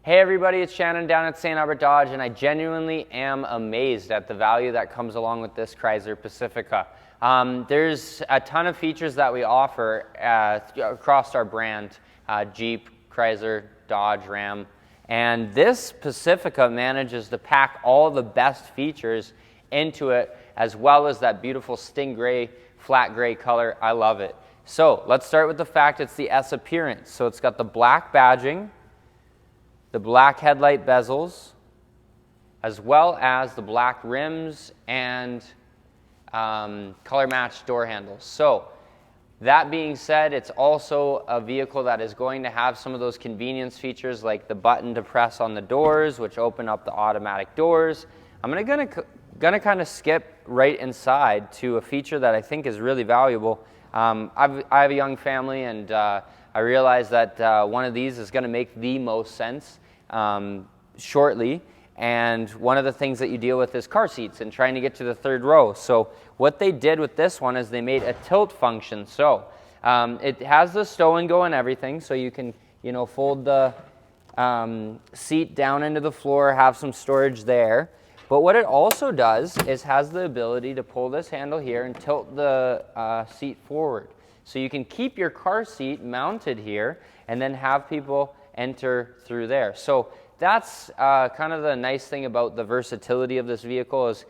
Hey everybody, it's Shannon down at St.Albert Dodge, and I genuinely am amazed at the value that comes along with this Chrysler Pacifica. There's a ton of features that we offer across our brand, Jeep, Chrysler, Dodge, Ram, and this Pacifica manages to pack all the best features into it, as well as that beautiful sting gray, flat gray color. I love it. So let's start with the fact it's the S appearance. So it's got the black badging, the black headlight bezels, as well as the black rims and color matched door handles. So that being said, it's also a vehicle that is going to have some of those convenience features like the button to press on the doors, which open up the automatic doors. I'm gonna kind of skip right inside to a feature that I think is really valuable. I have a young family, and I realize that one of these is going to make the most sense shortly, and one of the things that you deal with is car seats and trying to get to the third row. So what they did with this one is they made a tilt function. So it has the stow and go and everything, so you can fold the seat down into the floor, have some storage there. But what it also does is has the ability to pull this handle here and tilt the seat forward. So you can keep your car seat mounted here and then have people enter through there. So that's kind of the nice thing about the versatility of this vehicle is,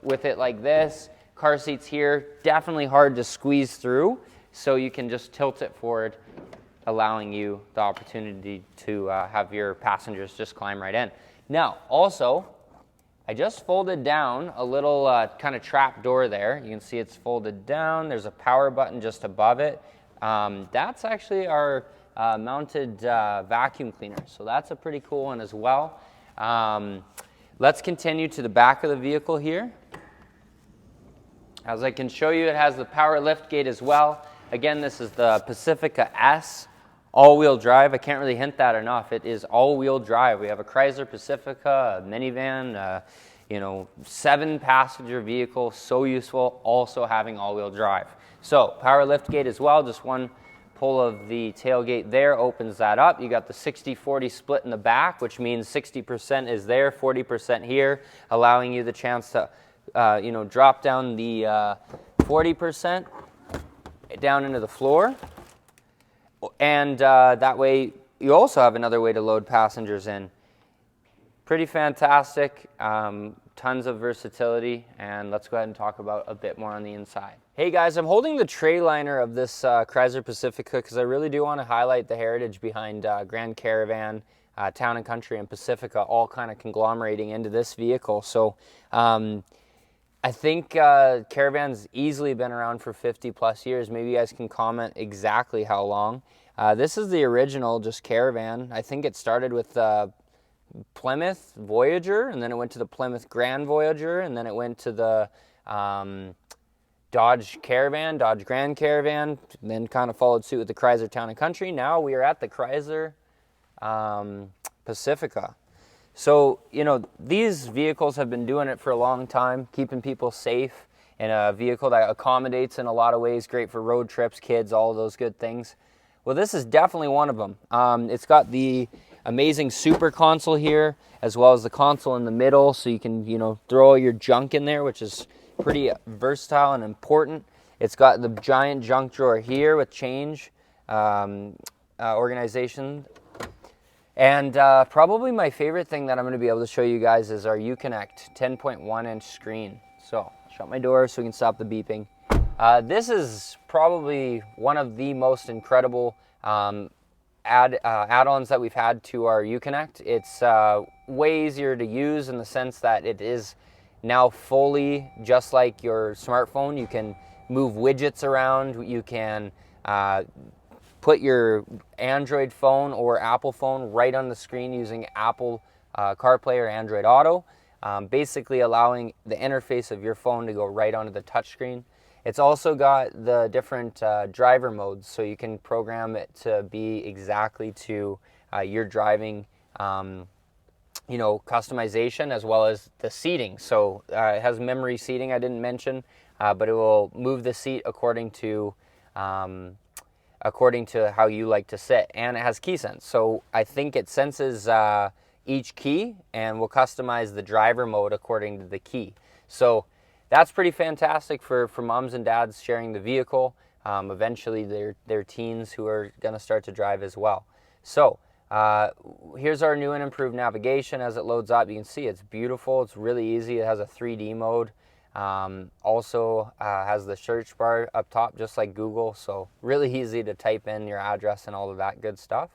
with it like this, car seats here, definitely hard to squeeze through. So you can just tilt it forward, allowing you the opportunity to have your passengers just climb right in. Now, also, I just folded down a little kind of trap door there. You can see it's folded down. There's a power button just above it. That's actually our mounted vacuum cleaner. So that's a pretty cool one as well. Let's continue to the back of the vehicle here. As I can show you, it has the power liftgate as well. Again, this is the Pacifica S. All-wheel drive. I can't really hint that enough. It is all-wheel drive. We have a Chrysler Pacifica, a minivan, 7-passenger vehicle, so useful, also having all-wheel drive. So power liftgate as well, just one pull of the tailgate there opens that up. You got the 60-40 split in the back, which means 60% is there, 40% here, allowing you the chance to drop down the 40% down into the floor. And that way, you also have another way to load passengers in. Pretty fantastic, tons of versatility, and let's go ahead and talk about a bit more on the inside. Hey guys, I'm holding the tray liner of this Chrysler Pacifica because I really do want to highlight the heritage behind Grand Caravan, Town & Country, and Pacifica all kind of conglomerating into this vehicle. So I think Caravan's easily been around for 50 plus years. Maybe you guys can comment exactly how long. This is the original, just Caravan. I think it started with Plymouth Voyager, and then it went to the Plymouth Grand Voyager, and then it went to the Dodge Caravan, Dodge Grand Caravan, and then kind of followed suit with the Chrysler Town & Country. Now we are at the Chrysler Pacifica. So, these vehicles have been doing it for a long time, keeping people safe in a vehicle that accommodates in a lot of ways, great for road trips, kids, all of those good things. Well, this is definitely one of them. It's got the amazing super console here, as well as the console in the middle, so you can, throw all your junk in there, which is pretty versatile and important. It's got the giant junk drawer here with change organization. And probably my favorite thing that I'm going to be able to show you guys is our Uconnect 10.1-inch screen. So, shut my door so we can stop the beeping. This is probably one of the most incredible add-ons that we've had to our Uconnect. It's way easier to use in the sense that it is now fully just like your smartphone. You can move widgets around. You can put your Android phone or Apple phone right on the screen using Apple CarPlay or Android Auto, basically allowing the interface of your phone to go right onto the touchscreen. It's also got the different driver modes, so you can program it to be exactly to your driving customization, as well as the seating. So it has memory seating I didn't mention, but it will move the seat according to according to how you like to sit, and it has key sense. So I think it senses each key and will customize the driver mode according to the key. So that's pretty fantastic for moms and dads sharing the vehicle. Eventually their teens who are going to start to drive as well. So here's our new and improved navigation. As it loads up, you can see it's beautiful. It's really easy. It has a 3D mode. Also has the search bar up top, just like Google. So really easy to type in your address and all of that good stuff.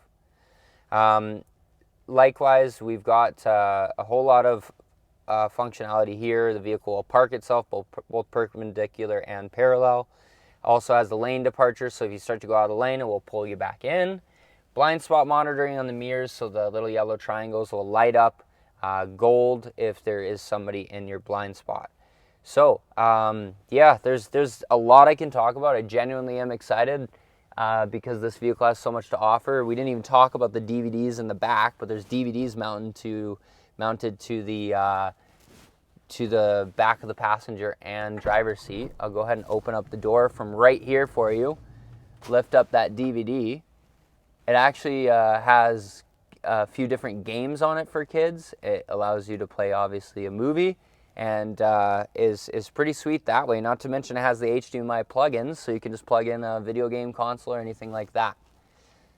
Likewise, we've got a whole lot of functionality here. The vehicle will park itself both perpendicular and parallel. Also has the lane departure, so if you start to go out of the lane, it will pull you back in. Blind spot monitoring on the mirrors, so the little yellow triangles will light up gold if there is somebody in your blind spot. So yeah, there's a lot I can talk about. I genuinely am excited because this vehicle has so much to offer. We didn't even talk about the DVDs in the back, but there's DVDs mounted to the back of the passenger and driver's seat. I'll go ahead and open up the door from right here for you. Lift up that DVD. It actually has a few different games on it for kids. It allows you to play, obviously, a movie, and is pretty sweet that way. Not to mention it has the HDMI plugins, so you can just plug in a video game console or anything like that.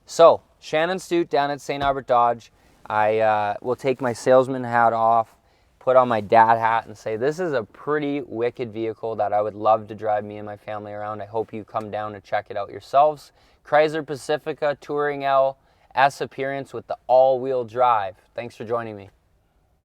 So, Shannon Stute down at St.Albert Dodge. I will take my salesman hat off, put on my dad hat, and say this is a pretty wicked vehicle that I would love to drive me and my family around. I hope you come down to check it out yourselves. Chrysler Pacifica Touring L S appearance with the all-wheel drive. Thanks for joining me.